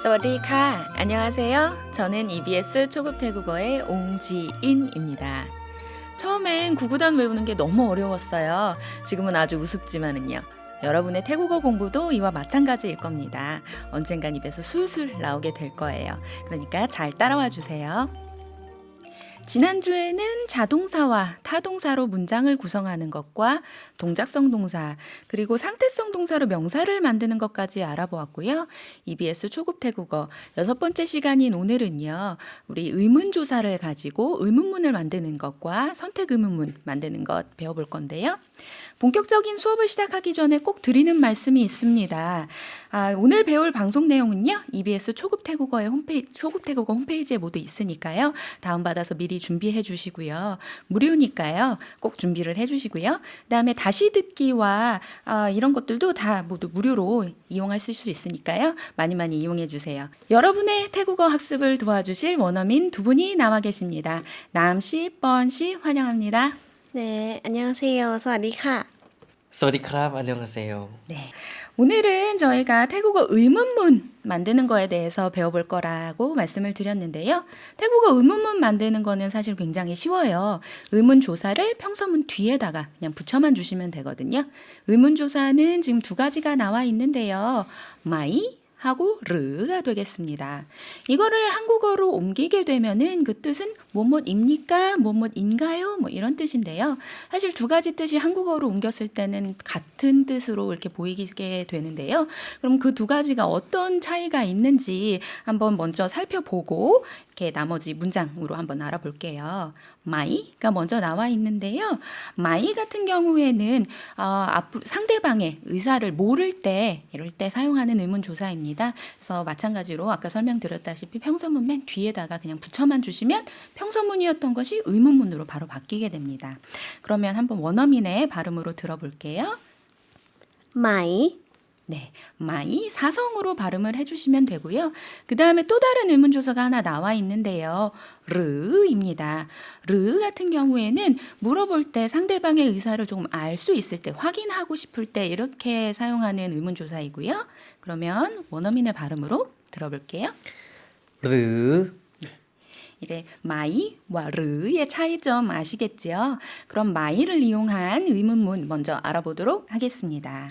사와디카 안녕하세요. 저는 EBS 초급 태국어의 옹지인입니다. 처음엔 구구단 외우는 게 너무 어려웠어요. 지금은 아주 우습지만은요. 여러분의 태국어 공부도 이와 마찬가지일 겁니다. 언젠간 입에서 술술 나오게 될 거예요. 그러니까 잘 따라와 주세요. 지난주에는 자동사와 타동사로 문장을 구성하는 것과 동작성 동사, 그리고 상태성 동사로 명사를 만드는 것까지 알아보았고요. EBS 초급 태국어 6번째 시간인 오늘은요. 우리 의문조사를 가지고 의문문을 만드는 것과 선택 의문문 만드는 것 배워볼 건데요. 본격적인 수업을 시작하기 전에 꼭 드리는 말씀이 있습니다. 오늘 배울 방송 내용은요. EBS 초급 태국어 홈페이지에 모두 있으니까요. 다운받아서 미리 준비해 주시고요. 무료니까요. 꼭 준비를 해 주시고요. 그다음에 다시 듣기와 이런 것들도 다 모두 무료로 이용하실 수 있으니까요. 많이 많이 이용해 주세요. 여러분의 태국어 학습을 도와주실 원어민 두 분이 나와 계십니다. 남씨, 뻔씨 환영합니다. 네, 안녕하세요. สวัสดีค่ะ. สวัสดีครับ 안녕하세요. 네. 오늘은 저희가 태국어 의문문 만드는 거에 대해서 배워볼 거라고 말씀을 드렸는데요. 태국어 의문문 만드는 거는 사실 굉장히 쉬워요. 의문조사를 평서문 뒤에다가 그냥 붙여만 주시면 되거든요. 의문조사는 지금 두 가지가 나와 있는데요. 마이 하고 르가 되겠습니다. 이거를 한국어로 옮기게 되면은 그 뜻은 뭐뭐입니까? 뭐뭐인가요? 뭐 이런 뜻인데요. 사실 두 가지 뜻이 한국어로 옮겼을 때는 같은 뜻으로 이렇게 보이게 되는데요. 그럼 그 두 가지가 어떤 차이가 있는지 한번 먼저 살펴보고 이렇게 나머지 문장으로 한번 알아볼게요. 마이가 먼저 나와 있는데요. 마이 같은 경우에는 상대방의 의사를 모를 때 이럴 때 사용하는 의문조사입니다. 그래서 마찬가지로 아까 설명드렸다시피 평서문 맨 뒤에다가 그냥 붙여만 주시면 평서문이었던 것이 의문문으로 바로 바뀌게 됩니다. 그러면 한번 원어민의 발음으로 들어볼게요. ไหม 네, 마이 사성으로 발음을 해주시면 되고요. 그 다음에 또 다른 의문조사가 하나 나와 있는데요. 르입니다. 르 같은 경우에는 물어볼 때 상대방의 의사를 조금 알 수 있을 때, 확인하고 싶을 때 이렇게 사용하는 의문조사이고요. 그러면 원어민의 발음으로 들어볼게요. หรือ 이래 마이와 르의 차이점 아시겠죠? 그럼 마이를 이용한 의문문 먼저 알아보도록 하겠습니다.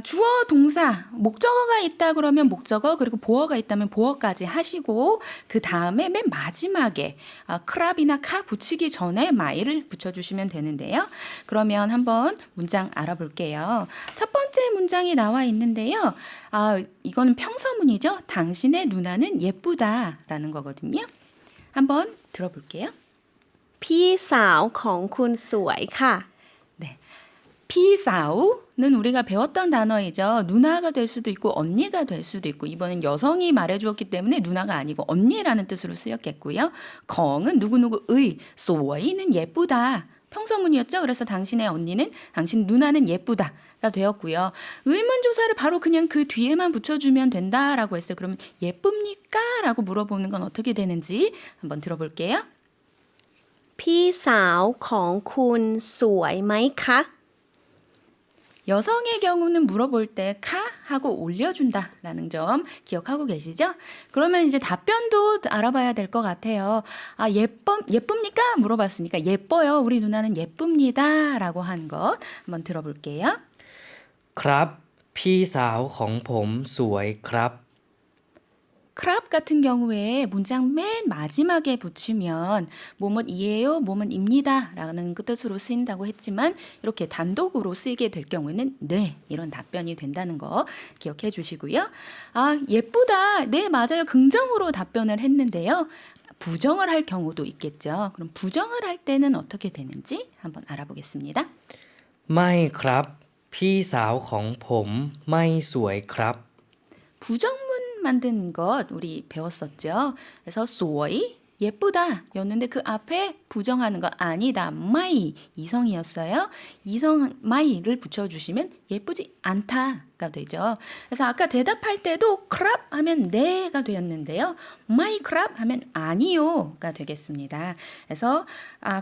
주어, 동사, 목적어가 있다 그러면 목적어, 그리고 보어가 있다면 보어까지 하시고 그 다음에 맨 마지막에 크랍이나 카 붙이기 전에 마이를 붙여주시면 되는데요. 그러면 한번 문장 알아볼게요. 첫 번째 문장이 나와 있는데요. 이거는 평서문이죠. 당신의 누나는 예쁘다라는 거거든요. 한번 들어볼게요. พี่สาวของคุณสวยค่ะ. 네. 피사우는 우리가 배웠던 단어이죠. 누나가 될 수도 있고 언니가 될 수도 있고 이번엔 여성이 말해주었기 때문에 누나가 아니고 언니라는 뜻으로 쓰였겠고요. 컹은 누구누구의, 소이는 예쁘다. 평서문이었죠. 그래서 당신의 언니는, 당신 누나는 예쁘다가 되었고요. 의문조사를 바로 그냥 그 뒤에만 붙여주면 된다라고 했어요. 그러면 예쁩니까? 라고 물어보는 건 어떻게 되는지 한번 들어볼게요. พี่สาวของคุณสวยไหมคะ? 여성의 경우는 물어볼 때 카 하고 올려준다라는 점 기억하고 계시죠? 그러면 이제 답변도 알아봐야 될 것 같아요. 예쁩니까? 물어봤으니까 예뻐요. 우리 누나는 예쁩니다. 라고 한 것 한번 들어볼게요. ครับพี่สาวของผมสวยครับ 크랍 같은 경우에 문장 맨 마지막에 붙이면 뭐뭐이에요, 뭐뭐입니다 라는 뜻으로 쓰인다고 했지만 이렇게 단독으로 쓰이게 될 경우에는 네, 이런 답변이 된다는 거 기억해 주시고요. 예쁘다. 네, 맞아요. 긍정으로 답변을 했는데요. 부정을 할 경우도 있겠죠. 그럼 부정을 할 때는 어떻게 되는지 한번 알아보겠습니다. ไม่ครับ พี่สาวของผมไม่สวยครับ 부정문 만드는 것 우리 배웠었죠. 그래서 소이 예쁘다 였는데 그 앞에 부정하는 거 아니다. 마이 이성이었어요. 이성 마이를 붙여주시면 예쁘지 않다가 되죠. 그래서 아까 대답할 때도 크랍 하면 네가 되었는데요. 마이 크랍 하면 아니요가 되겠습니다. 그래서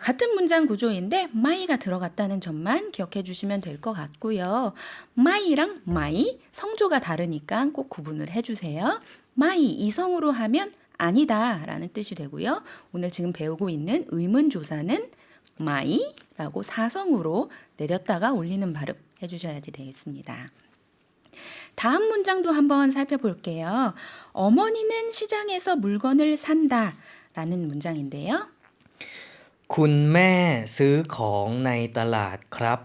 같은 문장 구조인데 마이가 들어갔다는 점만 기억해 주시면 될 것 같고요. 마이랑 마이 성조가 다르니까 꼭 구분을 해주세요. 마이 이성으로 하면 아니다 라는 뜻이 되고요. 오늘 지금 배우고 있는 의문조사는 마이라고 사성으로 내렸다가 올리는 발음 해주셔야지 되겠습니다. 다음 문장도 한번 살펴볼게요. 어머니는 시장에서 물건을 산다 라는 문장인데요. คุณแม่ซื้อของในตลาดครับ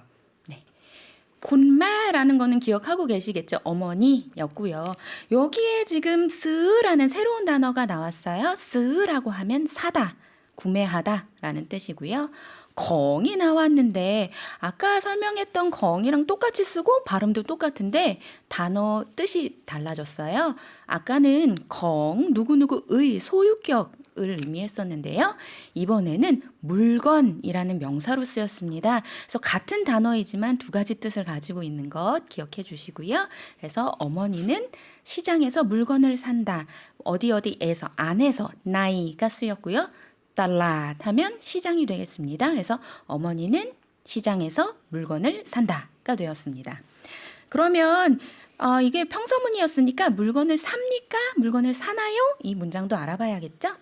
곤마라는 거는 기억하고 계시겠죠? 어머니였고요. 여기에 지금 스라는 새로운 단어가 나왔어요. 스라고 하면 사다, 구매하다 라는 뜻이고요. 콩이 나왔는데 아까 설명했던 콩이랑 똑같이 쓰고 발음도 똑같은데 단어 뜻이 달라졌어요. 아까는 콩, 누구누구의 소유격을 의미했었는데요. 이번에는 물건이라는 명사로 쓰였습니다. 그래서 같은 단어이지만 두 가지 뜻을 가지고 있는 것 기억해 주시고요. 그래서 어머니는 시장에서 물건을 산다. 어디에서 안에서 나이가 쓰였고요. 달라 하면 시장이 되겠습니다. 그래서 어머니는 시장에서 물건을 산다가 되었습니다. 그러면 이게 평서문이었으니까 물건을 삽니까? 물건을 사나요? 이 문장도 알아봐야겠죠?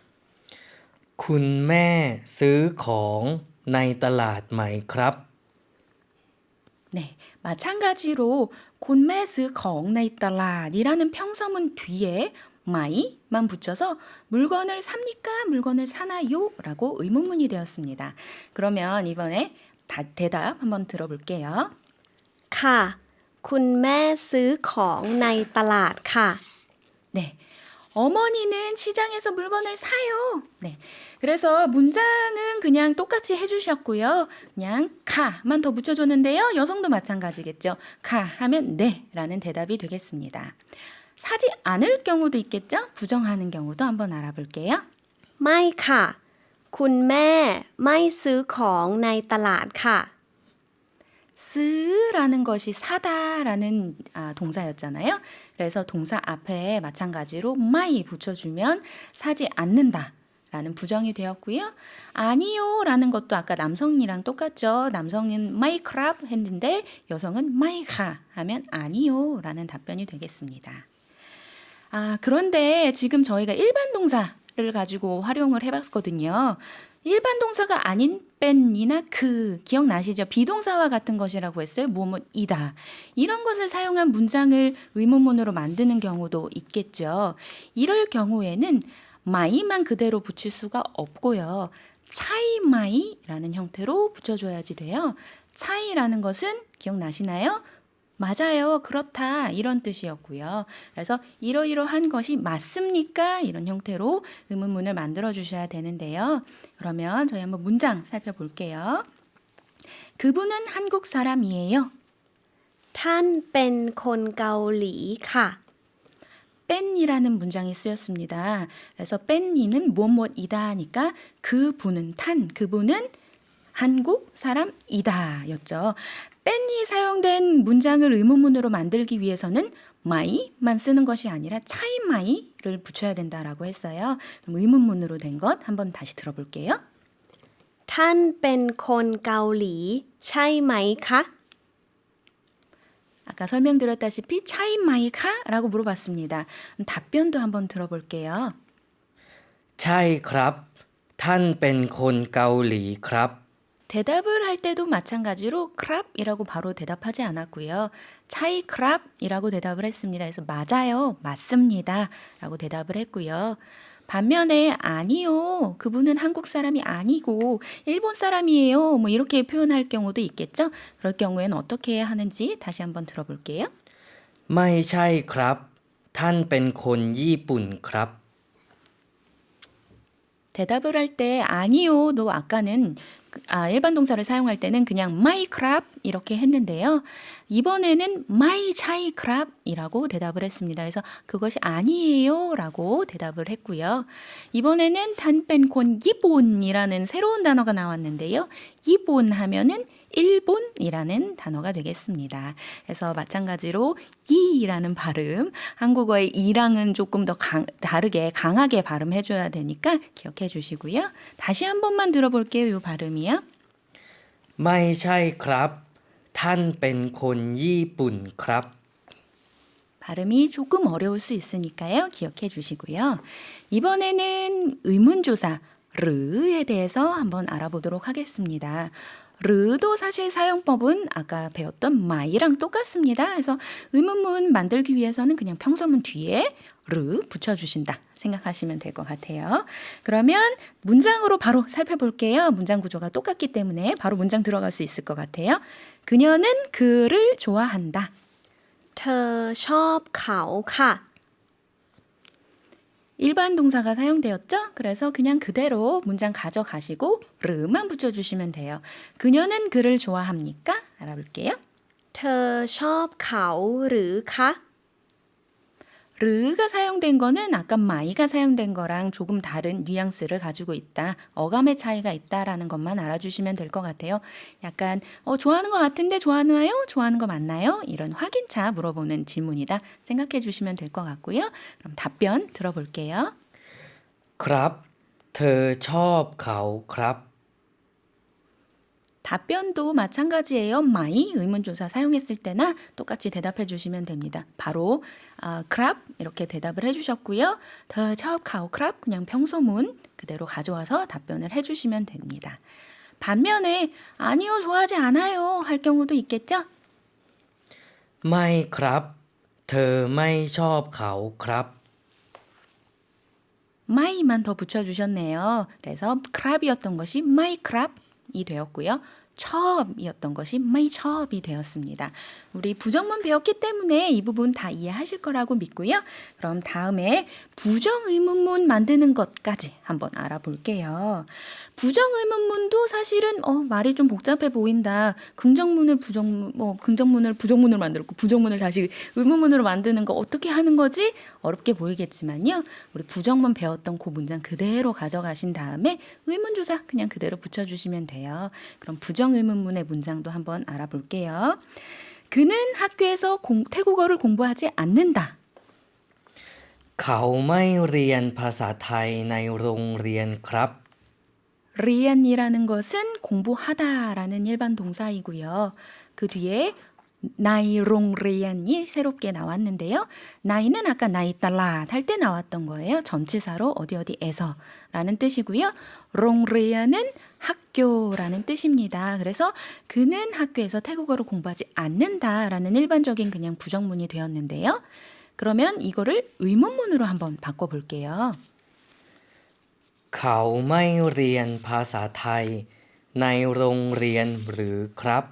คุณแม่ซื้อของในตลาดไหมครับ 네, 마찬가지로 곤매스 거억나있달라이라는 평서문 뒤에 마이만 붙여서 물건을 삽니까? 물건을 사나요? 라고 의문문이 되었습니다. 그러면 이번에 대답 한번 들어볼게요. ค่ะ คุณแม่ซื้อของในตลาดค่ะ 네. 어머니는 시장에서 물건을 사요. 네. 그래서 문장은 그냥 똑같이 해주셨고요. 그냥 가만 더 붙여줬는데요. 여성도 마찬가지겠죠. 가 하면 네 라는 대답이 되겠습니다. 사지 않을 경우도 있겠죠. 부정하는 경우도 한번 알아볼게요. ไม่ค่ะ คุณแม่ไม่ซื้อของในตลาดค่ะ 쓰라는 것이 사다라는 동사였잖아요. 그래서 동사 앞에 마찬가지로 마이 붙여주면 사지 않는다 라는 부정이 되었고요. 아니요 라는 것도 아까 남성이랑 똑같죠. 남성은 마이크랍 했는데 여성은 마이카 하면 아니요 라는 답변이 되겠습니다. 그런데 지금 저희가 일반 동사를 가지고 활용을 해봤거든요. 일반 동사가 아닌 뺀이나 기억나시죠? 비동사와 같은 것이라고 했어요. 무엇이다. 이런 것을 사용한 문장을 의문문으로 만드는 경우도 있겠죠. 이럴 경우에는 마이만 그대로 붙일 수가 없고요. 차이마이라는 형태로 붙여줘야지 돼요. 차이라는 것은 기억나시나요? 맞아요, 그렇다 이런 뜻이었고요. 그래서 이러이러한 것이 맞습니까? 이런 형태로 의문문을 만들어 주셔야 되는데요. 그러면 저희 한번 문장 살펴볼게요. 그분은 한국 사람이에요. ท่านเป็นคนเกาหลีค่ะ 뺀이라는 문장이 쓰였습니다. 그래서 뺀이는 무엇이다 하니까 그분은 그분은 한국 사람이다 였죠. 뺀이 사용된 문장을 의문문으로 만들기 위해서는 마이만 쓰는 것이 아니라 차이마이를 붙여야 된다라고 했어요. 그럼 의문문으로 된 것 한번 다시 들어볼게요. ท่านเป็นคนเกาหลีใช่ไหมคะ 아까 설명드렸다시피 차이마이카라고 물어봤습니다. 답변도 한번 들어볼게요. ใช่ครับ ท่านเป็นคนเกาหลีครับ 대답을 할 때도 마찬가지로 크랍이라고 바로 대답하지 않았고요. 차이 크랍이라고 대답을 했습니다. 그래서 맞아요, 맞습니다 라고 대답을 했고요. 반면에 아니요, 그분은 한국 사람이 아니고 일본 사람이에요 뭐 이렇게 표현할 경우도 있겠죠. 그럴 경우에는 어떻게 해야 하는지 다시 한번 들어볼게요. ไม่ใช่ครับ ท่านเป็นคนญี่ปุ่นครับ 대답을 할 때 아니요도 아까는 일반 동사를 사용할 때는 그냥 my crap 이렇게 했는데요. 이번에는 my chai crap이라고 대답을 했습니다. 그래서 그것이 아니에요라고 대답을 했고요. 이번에는 단펜콘 일본이라는 새로운 단어가 나왔는데요. 일본 하면은 일본이라는 단어가 되겠습니다. 그래서 마찬가지로 이라는 발음, 한국어의 이랑은 조금 더 다르게 강하게 발음해줘야 되니까 기억해 주시고요. 다시 한 번만 들어볼게요. 이 발음이요. ไม่ใช่ครับ ท่านเป็นคนญี่ปุ่นครับ 발음이 조금 어려울 수 있으니까요. 기억해 주시고요. 이번에는 의문조사 르에 대해서 한번 알아보도록 하겠습니다. 르도 사실 사용법은 아까 배웠던 마이랑 똑같습니다. 그래서 의문문 만들기 위해서는 그냥 평서문 뒤에 르 붙여주신다 생각하시면 될 것 같아요. 그러면 문장으로 바로 살펴볼게요. 문장 구조가 똑같기 때문에 바로 문장 들어갈 수 있을 것 같아요. 그녀는 그를 좋아한다. เธอชอบเขาค่ะ 일반 동사가 사용되었죠? 그래서 그냥 그대로 문장 가져가시고 르만 붙여주시면 돼요. 그녀는 그를 좋아합니까? 알아볼게요. เธอชอบเขาหรือคะ 르가 사용된 거는 아까 마이가 사용된 거랑 조금 다른 뉘앙스를 가지고 있다. 어감의 차이가 있다라는 것만 알아주시면 될 것 같아요. 약간 좋아하는 것 같은데 좋아하나요? 좋아하는 거 맞나요? 이런 확인차 물어보는 질문이다 생각해 주시면 될 것 같고요. 그럼 답변 들어볼게요. ครับ เธอชอบเขาครับ 답변도 마찬가지예요. 마이 의문조사 사용했을 때나 똑같이 대답해 주시면 됩니다. 바로 crab 이렇게 대답을 해주셨고요. 더 차오카오 crab 그냥 평소문 그대로 가져와서 답변을 해주시면 됩니다. 반면에 아니요 좋아하지 않아요 할 경우도 있겠죠? ไม่ครับ เธอไม่ชอบเขาครับ 마이만 더 붙여주셨네요. 그래서 crab이었던 것이 my crab이 되었고요. 첩이었던 것이 my 첩이 되었습니다. 우리 부정문 배웠기 때문에 이 부분 다 이해하실 거라고 믿고요. 그럼 다음에 부정의문문 만드는 것까지 한번 알아볼게요. 부정의문문도 사실은 말이 좀 복잡해 보인다. 긍정문을 긍정문을 부정문으로 만들고 부정문을 다시 의문문으로 만드는 거 어떻게 하는 거지? 어렵게 보이겠지만요. 우리 부정문 배웠던 그 문장 그대로 가져가신 다음에 의문조사 그냥 그대로 붙여주시면 돼요. 그럼 부정의문문의 문장도 한번 알아볼게요. 그는 학교에서 태국어를 공부하지 않는다. เขาไม่เรียนภาษาไทยในโรงเรียนครับ 리안이라는 것은 공부하다라는 일반 동사이고요. 그 뒤에 나이롱 리안이 새롭게 나왔는데요. 나이는 아까 나이 달라 할 때 나왔던 거예요. 전치사로 어디에서 라는 뜻이고요. 롱 리안은 학교라는 뜻입니다. 그래서 그는 학교에서 태국어를 공부하지 않는다라는 일반적인 그냥 부정문이 되었는데요. 그러면 이거를 의문문으로 한번 바꿔볼게요. เขาไม่เรียนภาษาไทยในโรงเรียนหรือครับ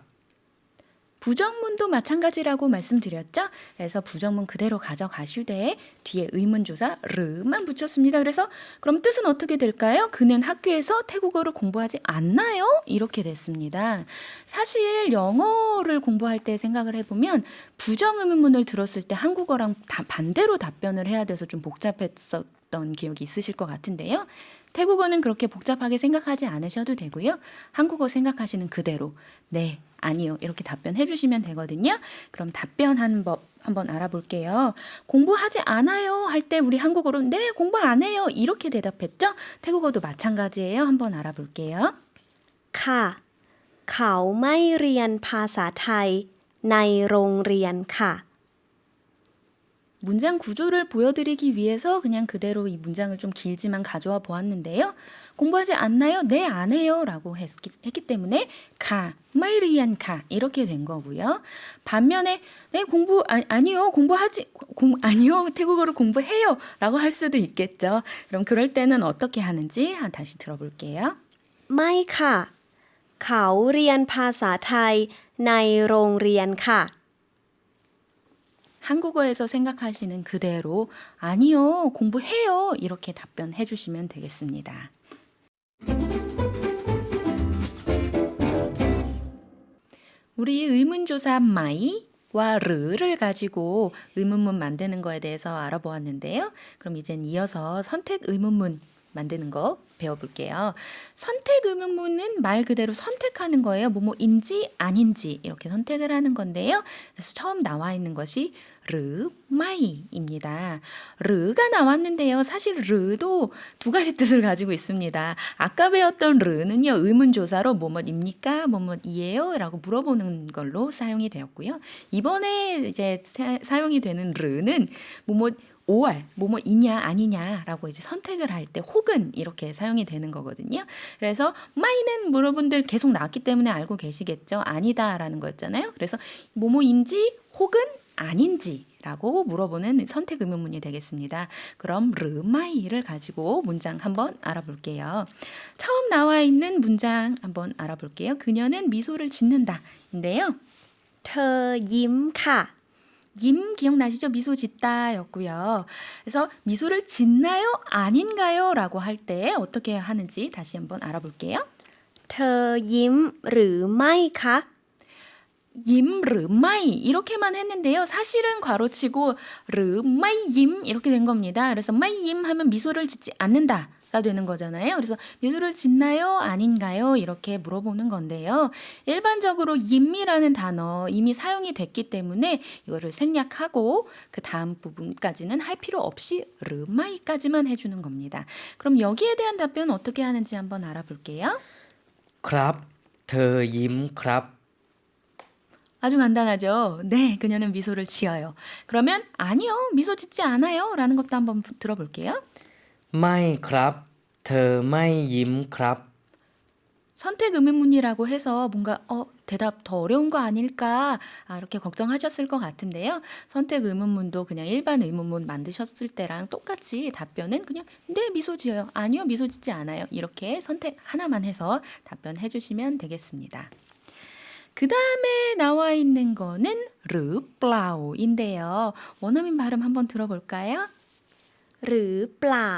부정문도 마찬가지라고 말씀드렸죠? 그래서 부정문 그대로 가져가시되 뒤에 의문조사 르만 붙였습니다. 그래서 그럼 뜻은 어떻게 될까요? 그는 학교에서 태국어를 공부하지 않나요? 이렇게 됐습니다. 사실 영어를 공부할 때 생각을 해보면 부정의문문을 들었을 때 한국어랑 반대로 답변을 해야 돼서 좀 복잡했었던 기억이 있으실 것 같은데요. 태국어는 그렇게 복잡하게 생각하지 않으셔도 되고요. 한국어 생각하시는 그대로 네, 아니요 이렇게 답변해 주시면 되거든요. 그럼 답변하는 법 한번 알아볼게요. 공부하지 않아요 할 때 우리 한국어로 네 공부 안 해요 이렇게 대답했죠. 태국어도 마찬가지예요. 한번 알아볼게요. ค่ะ เขาไม่เรียนภาษาไทยในโรงเรียนค่ะ 문장 구조를 보여드리기 위해서 그냥 그대로 이 문장을 좀 길지만 가져와 보았는데요. 공부하지 않나요? 네, 안 해요 라고 했기 때문에 가, 마이리안 가 이렇게 된 거고요. 반면에 네, 아니요, 아니요, 태국어를 공부해요 라고 할 수도 있겠죠. 그럼 그럴 때는 어떻게 하는지 다시 들어볼게요. ไม่ค่ะ เขาเรียนภาษาไทยในโรงเรียนค่ะ 한국어에서 생각하시는 그대로 아니요, 공부해요 이렇게 답변해 주시면 되겠습니다. 우리 의문조사 마이와 르를 가지고 의문문 만드는 거에 대해서 알아보았는데요. 그럼 이젠 이어서 선택 의문문 만드는 거 배워볼게요. 선택 의문문은 말 그대로 선택하는 거예요. 뭐뭐인지 아닌지 이렇게 선택을 하는 건데요. 그래서 처음 나와 있는 것이 르, 마이입니다. 르가 나왔는데요. 사실 르도 두 가지 뜻을 가지고 있습니다. 아까 배웠던 르는요. 의문조사로 뭐뭐입니까? 뭐뭐이에요? 라고 물어보는 걸로 사용이 되었고요. 이번에 이제 사용이 되는 르는 뭐뭐 5월 뭐뭐이냐 아니냐라고 이제 선택을 할 때 혹은 이렇게 사용이 되는 거거든요. 그래서 마이는 여러분들 계속 나왔기 때문에 알고 계시겠죠. 아니다라는 거였잖아요. 그래서 뭐뭐인지 혹은 아닌지라고 물어보는 선택 의문문이 되겠습니다. 그럼 르마이를 가지고 문장 한번 알아볼게요. 처음 나와 있는 문장 한번 알아볼게요. 그녀는 미소를 짓는다인데요. เธอยิ้มค่ะ 임 기억나시죠? 미소 짓다였고요. 그래서 미소를 짓나요? 아닌가요? 라고 할 때 어떻게 하는지 다시 한번 알아볼게요. เธอยิ้มหรือไม่คะ 임, 르마이 이렇게만 했는데요. 사실은 괄호치고 르마이 임 이렇게 된 겁니다. 그래서 마이 임 하면 미소를 짓지 않는다. 가 되는 거잖아요. 그래서 미소를 짓나요? 아닌가요? 이렇게 물어보는 건데요. 일반적으로 임이라는 단어 이미 사용이 됐기 때문에 이거를 생략하고 그 다음 부분까지는 할 필요 없이 르마이까지만 해주는 겁니다. 그럼 여기에 대한 답변 어떻게 하는지 한번 알아볼게요. ครับ เธอยิ้ม ครับ 아주 간단하죠. 네, 그녀는 미소를 지어요. 그러면 아니요, 미소 짓지 않아요. 라는 것도 한번 들어볼게요. ไม่ครับ เธอไม่ยิ้ม ครับ 선택 의문문이라고 해서 뭔가 대답 더 어려운 거 아닐까 이렇게 걱정하셨을 것 같은데요. 선택 의문문도 그냥 일반 의문문 만드셨을 때랑 똑같이 답변은 그냥 네 미소 지어요. 아니요 미소 짓지 않아요. 이렇게 선택 하나만 해서 답변해 주시면 되겠습니다. 그 다음에 나와 있는 거는 르플라우인데요. 원어민 발음 한번 들어볼까요? หรือเปล่า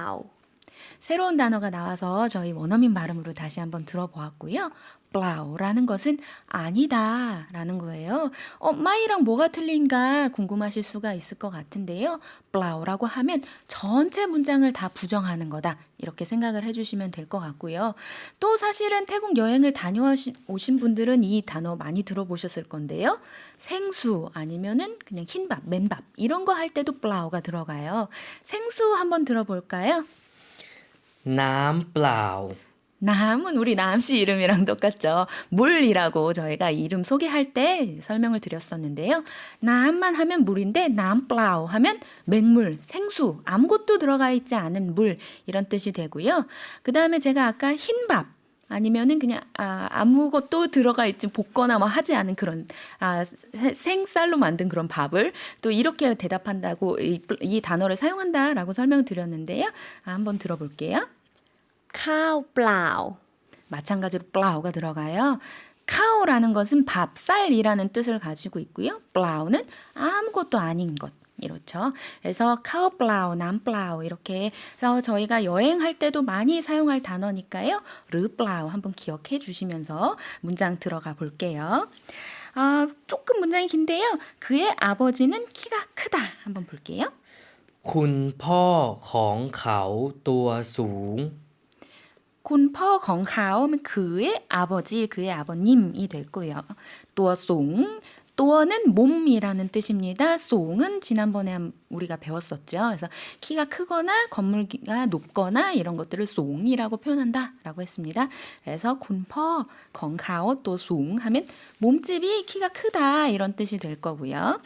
새로운 단어가 나와서 저희 원어민 발음으로 다시 한번 들어보았고요. plow라는 것은 아니다 라는 거예요. 마이랑 뭐가 틀린가 궁금하실 수가 있을 것 같은데요. plow라고 하면 전체 문장을 다 부정하는 거다. 이렇게 생각을 해주시면 될 것 같고요. 또 사실은 태국 여행을 다녀오신 분들은 이 단어 많이 들어보셨을 건데요. 생수 아니면은 그냥 흰밥, 맨밥 이런 거 할 때도 plow가 들어가요. 생수 한번 들어볼까요? น้ำเปล่า 남은 우리 남씨 이름이랑 똑같죠. 물이라고 저희가 이름 소개할 때 설명을 드렸었는데요. 남만 하면 물인데 남플라우 하면 맹물, 생수, 아무것도 들어가 있지 않은 물 이런 뜻이 되고요. 그 다음에 제가 아까 흰밥 아니면은 그냥 아무것도 들어가 있지 볶거나 뭐 하지 않은 그런 생쌀로 만든 그런 밥을 또 이렇게 대답한다고 이 단어를 사용한다라고 설명을 드렸는데요. 한번 들어볼게요. ข้าวเปล่า 마찬가지로 플라우가 들어가요. 카오라는 것은 밥, 쌀이라는 뜻을 가지고 있고요. 플라우는 아무것도 아닌 것. 이렇죠. 그래서 카오 플라우, 남 플라우 이렇게 해서 저희가 여행할 때도 많이 사용할 단어니까요. 르 플라우 한번 기억해 주시면서 문장 들어가 볼게요. 조금 문장이 긴데요. 그의 아버지는 키가 크다. 한번 볼게요. คุณพ่อของเขาตัวสูง 군퍼 건카오면 그의 아버지, 그의 아버님이 됐고요. 또송, 또는 몸이라는 뜻입니다. 송은 지난번에 우리가 배웠었죠. 그래서 키가 크거나 건물기가 높거나 이런 것들을 송이라고 표현한다라고 했습니다. 그래서 군퍼 건카오 또송 하면 몸집이 키가 크다 이런 뜻이 될 거고요.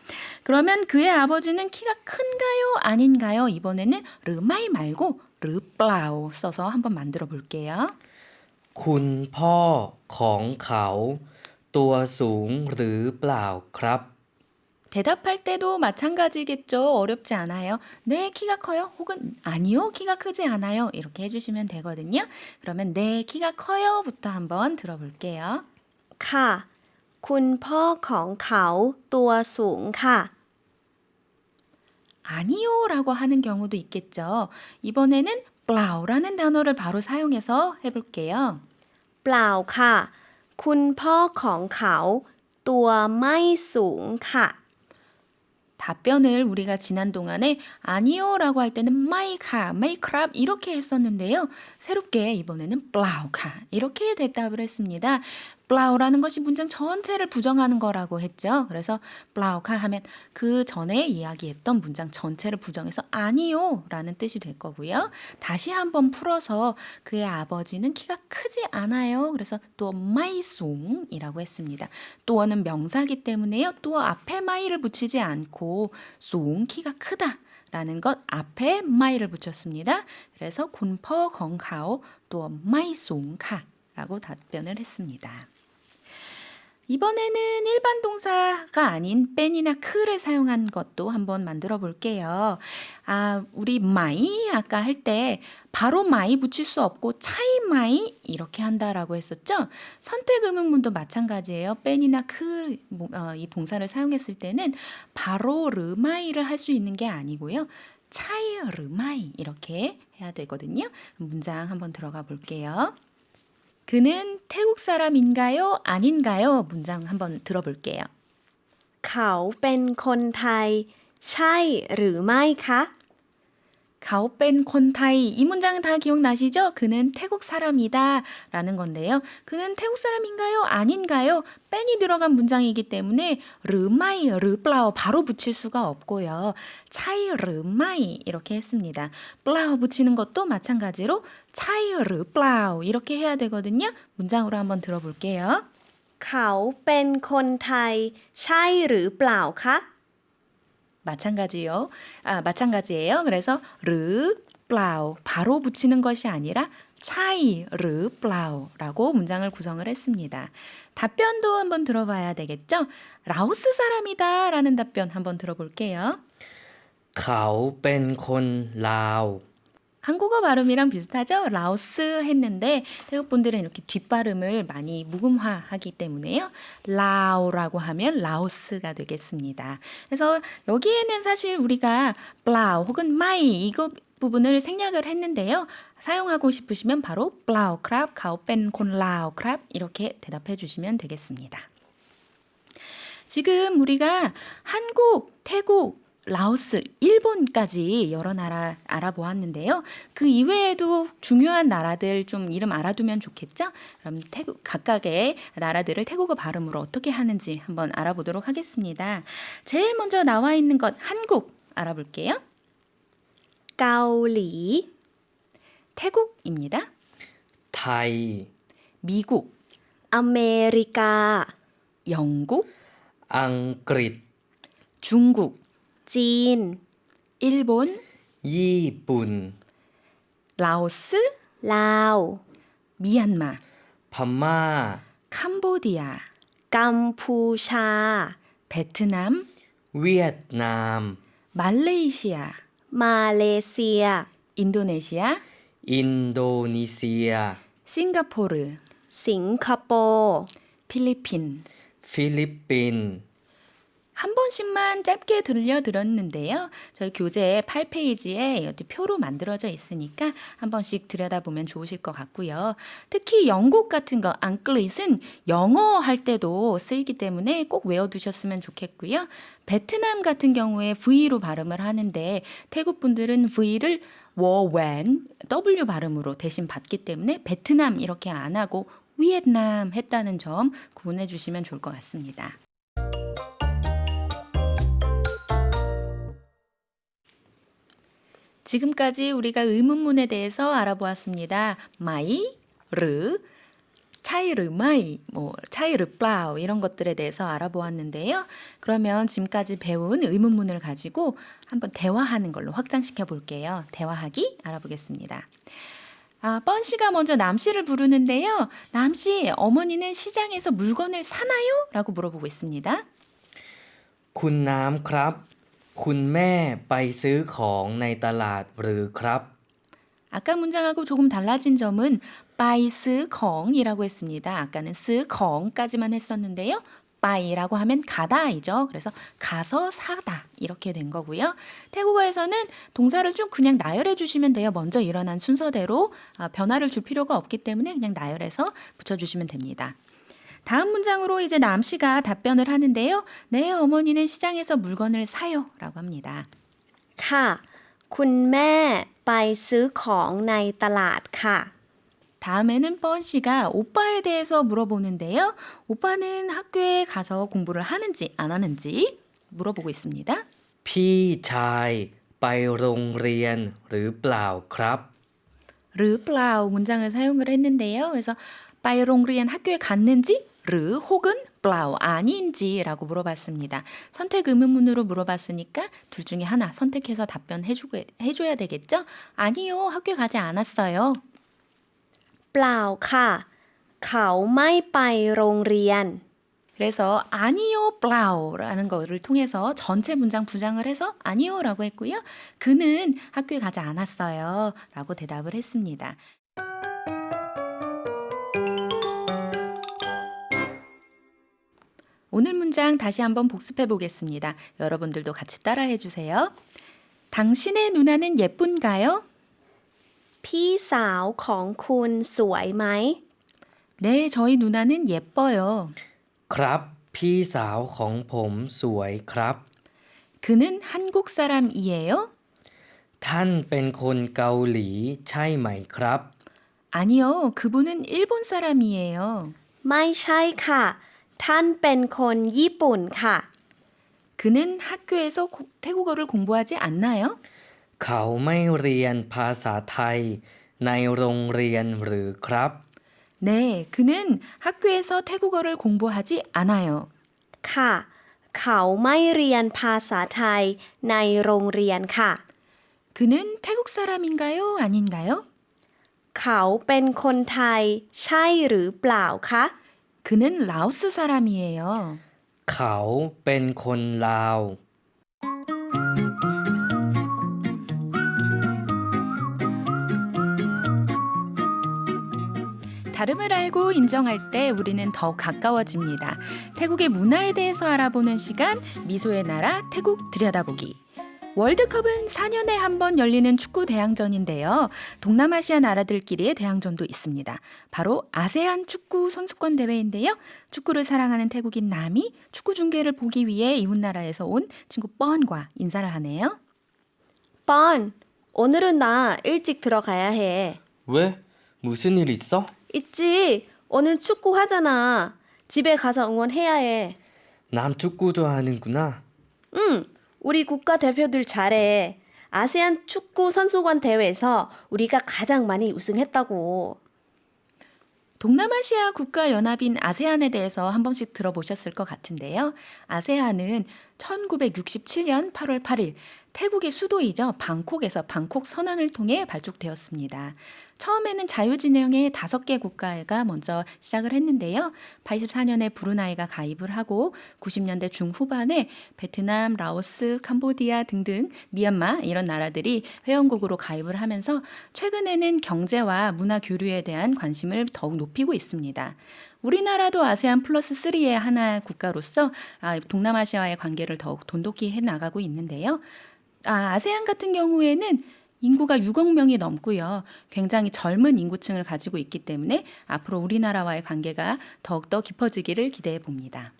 그러면 그의 아버지는 키가 큰가요? 아닌가요? 이번에는 르마이 말고 르플라우 써서 한번 만들어 볼게요. คุณพ่อของเขาตัวสูงหรือเปล่าครับ 대답할 때도 마찬가지겠죠. 어렵지 않아요. 네, 키가 커요. 혹은 아니요, 키가 크지 않아요. 이렇게 해주시면 되거든요. 그러면 네, 키가 커요부터 한번 들어볼게요. ค่ะ คุณพ่อของเขาตัวสูงค่ะ 아니요라고 하는 경우도 있겠죠. 이번에는 plow라는 단어를 바로 사용해서 해볼게요. เปล่าค่ะ คุณพ่อของเขา ตัวไม่สูงค่ะ 답변을 우리가 지난 동안에 아니요라고 할 때는 마이카, 메이크랍 이렇게 했었는데요. 새롭게 이번에는 블라우카 이렇게 대답을 했습니다. 블라우라는 것이 문장 전체를 부정하는 거라고 했죠. 그래서 블라우카 하면 그 전에 이야기했던 문장 전체를 부정해서 아니요라는 뜻이 될 거고요. 다시 한번 풀어서 그의 아버지는 키가 크지 않아요. 그래서 또 마이송이라고 했습니다. 또어는 명사기 때문에요. 또 앞에 마이를 붙이지 않고 송 키가 크다. 라는 것 앞에 마이를 붙였습니다. 그래서 곤퍼 건카오 또 마이송카 라고 답변을 했습니다. 이번에는 일반 동사가 아닌 뺀이나 크를 사용한 것도 한번 만들어 볼게요. 우리 마이 아까 할 때 바로 마이 붙일 수 없고 차이 마이 이렇게 한다라고 했었죠. 선택 의문문도 마찬가지예요. 뺀이나 크 이 동사를 사용했을 때는 바로 르마이를 할 수 있는 게 아니고요. 차이 르마이 이렇게 해야 되거든요. 문장 한번 들어가 볼게요. 그는 태국 사람인가요? 아닌가요? 문장 한번 들어볼게요. เขาเป็นคนไทย ใช่หรือไม่คะ 가오뺀 콘타이 이 문장 다 기억나시죠? 그는 태국 사람이다 라는 건데요. 그는 태국 사람인가요? 아닌가요? 뺀이 들어간 문장이기 때문에 르마이, 르플라오 바로 붙일 수가 없고요. 차이 르마이 이렇게 했습니다. 플라오 붙이는 것도 마찬가지로 차이 르플라오 이렇게 해야 되거든요. 문장으로 한번 들어볼게요. เขาเป็นคนไทย ใช่หรือเปล่าคะ 마찬가지예요. 그래서 르 플라오 바로 붙이는 것이 아니라 차이 르 플라오라고 문장을 구성을 했습니다. 답변도 한번 들어봐야 되겠죠? 라오스 사람이다라는 답변 한번 들어볼게요. เขาเป็นคนลาว 한국어 발음이랑 비슷하죠? 라오스 했는데 태국 분들은 이렇게 뒷발음을 많이 묵음화하기 때문에요. 라오라고 하면 라오스가 되겠습니다. 그래서 여기에는 사실 우리가 블라우 혹은 마이 이거 부분을 생략을 했는데요. 사용하고 싶으시면 바로 블라우 크랍, 가오뺀 콘 라오 크랍 이렇게 대답해 주시면 되겠습니다. 지금 우리가 한국, 태국, 라오스, 일본까지 여러 나라 알아보았는데요. 그 이외에도 중요한 나라들 좀 이름 알아두면 좋겠죠? 그럼 태국 각각의 나라들을 태국어 발음으로 어떻게 하는지 한번 알아보도록 하겠습니다. 제일 먼저 나와 있는 것 한국 알아볼게요. เกาหลี 태국입니다. ไทย 미국, อเมริกา 영국, อังกฤษ 중국, จีน 일본, ญี่ปุ่น 라오스, ลาว 미얀마, พม่า 캄보디아, กัมพูชา 베트남, เวียดนาม 말레이시아, มาเลเซีย 인도네시아, อินโดนีเซีย 싱가포르, สิงคโปร์ 필리핀. ฟิลิปปินส์ 한 번씩만 짧게 들려드렸는데요. 저희 교재 8페이지에 이것도 표로 만들어져 있으니까 한 번씩 들여다보면 좋으실 것 같고요. 특히 영국 같은 거, 앙클릿은 영어 할 때도 쓰이기 때문에 꼭 외워두셨으면 좋겠고요. 베트남 같은 경우에 V로 발음을 하는데 태국 분들은 V를 워웬 W 발음으로 대신 받기 때문에 베트남 이렇게 안 하고 위에트남 했다는 점 구분해 주시면 좋을 것 같습니다. 지금까지 우리가 의문문에 대해서 알아보았습니다. 마이, 르, 차이르 마이, 차이르 플라우 이런 것들에 대해서 알아보았는데요. 그러면 지금까지 배운 의문문을 가지고 한번 대화하는 걸로 확장시켜 볼게요. 대화하기 알아보겠습니다. 뻔씨가 먼저 남씨를 부르는데요. 남씨, 어머니는 시장에서 물건을 사나요? 라고 물어보고 있습니다. คุณน้ำครับ คุณแม่ไปซื้อของในตลาดหรือครับ 아까 문장하고 조금 달라진 점은 by 스콩이라고 했습니다. 아까는 스콩까지만 했었는데요. by라고 하면 가다이죠. 그래서 가서 사다 이렇게 된 거고요. 태국어에서는 동사를 쭉 그냥 나열해 주시면 돼요. 먼저 일어난 순서대로 변화를 줄 필요가 없기 때문에 그냥 나열해서 붙여주시면 됩니다. 다음 문장으로 이제 남 씨가 답변을 하는데요. 네, 어머니는 시장에서 물건을 사요 라고 합니다. ค่ะ คุณแม่ไปซื้อของในตลาดค่ะ 다음에는 뻔 씨가 오빠에 대해서 물어보는데요. 오빠는 학교에 가서 공부를 하는지 안 하는지 물어보고 있습니다. พี่ชายไปโรงเรียนหรือเปล่าครับ 르플라우 문장을 사용을 했는데요. 그래서 바이롱리안 학교에 갔는지 르 혹은 플라우 아닌지라고 물어봤습니다. 선택 의문문으로 물어봤으니까 둘 중에 하나 선택해서 답변해줘야 되겠죠? 아니요, 학교에 가지 않았어요. เปล่าค่ะ เขาไม่ไปโรงเรียน 그래서 아니요, 플라우라는 거를 통해서 전체 문장 부장을 해서 아니요라고 했고요. 그는 학교에 가지 않았어요 라고 대답을 했습니다. 오늘 문장 다시 한번 복습해 보겠습니다. 여러분들도 같이 따라해 주세요. 당신의 누나는 예쁜가요? พี่สาวของคุณสวยไหม 네, 저희 누나는 예뻐요. ครับพี่สาวของผมสวยครับ 그는 한국 사람이에요? ท่านเป็นคนเกาหลีใช่ไหมครับ 아니요, 그분은 일본 사람이에요. ไม่ใช่ค่ะ ท่านเป็นคนญี่ปุ่นค่ะ 그는 학교에서 태국어를 공부하지 않나요? เขาไม่เรียนภาษาไทยในโรงเรียนหรือครับ 네, 그는 학교에서 태국어를 공부하지 않아요. ค่ะ เขาไม่เรียนภาษาไทยในโรงเรียนค่ะ 그는 태국 사람인가요? 아닌가요? เขาเป็นคนไทย ใช่หรือเปล่าคะ 그는 라오스 사람이에요. เขาเป็นคนลาว 다름을 알고 인정할 때 우리는 더욱 가까워집니다. 태국의 문화에 대해서 알아보는 시간, 미소의 나라 태국 들여다보기. 월드컵은 4년에 한 번 열리는 축구 대항전인데요. 동남아시아 나라들끼리의 대항전도 있습니다. 바로 아세안 축구 선수권 대회인데요. 축구를 사랑하는 태국인 남이 축구 중계를 보기 위해 이웃나라에서 온 친구 뻔과 인사를 하네요. ปอน 오늘은 나 일찍 들어가야 해. 왜? 무슨 일 있어? 있지. 오늘 축구 하잖아. 집에 가서 응원해야 해. 남축구도 하는구나. 응. 우리 국가대표들 잘해. 아세안 축구 선수권 대회에서 우리가 가장 많이 우승했다고. 동남아시아 국가연합인 아세안에 대해서 한 번씩 들어보셨을 것 같은데요. 아세안은 1967년 8월 8일 태국의 수도이죠. 방콕에서 방콕 선언을 통해 발족되었습니다. 처음에는 자유진영의 5개 국가가 먼저 시작을 했는데요. 84년에 브루나이가 가입을 하고 90년대 중후반에 베트남, 라오스, 캄보디아 등등 미얀마 이런 나라들이 회원국으로 가입을 하면서 최근에는 경제와 문화 교류에 대한 관심을 더욱 높이고 있습니다. 우리나라도 아세안 플러스 3의 하나 국가로서 동남아시아와의 관계를 더욱 돈독히 해나가고 있는데요. 아세안 같은 경우에는 인구가 6억 명이 넘고요. 굉장히 젊은 인구층을 가지고 있기 때문에 앞으로 우리나라와의 관계가 더욱더 깊어지기를 기대해 봅니다.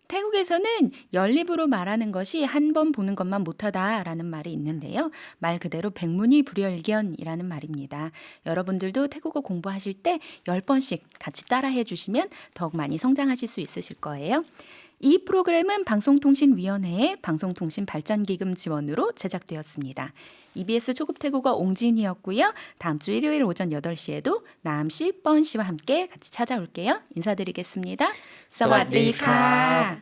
태국에서는 연립으로 말하는 것이 한 번 보는 것만 못하다라는 말이 있는데요. 말 그대로 백문이 불여일견이라는 말입니다. 여러분들도 태국어 공부하실 때 10번씩 같이 따라해 주시면 더욱 많이 성장하실 수 있으실 거예요. 이 프로그램은 방송통신위원회의 방송통신발전기금 지원으로 제작되었습니다. EBS 초급 태국어 옹진이었고요. 다음 주 일요일 오전 8시에도 나암씨, 뻔씨와 함께 같이 찾아올게요. 인사드리겠습니다. 사와디카.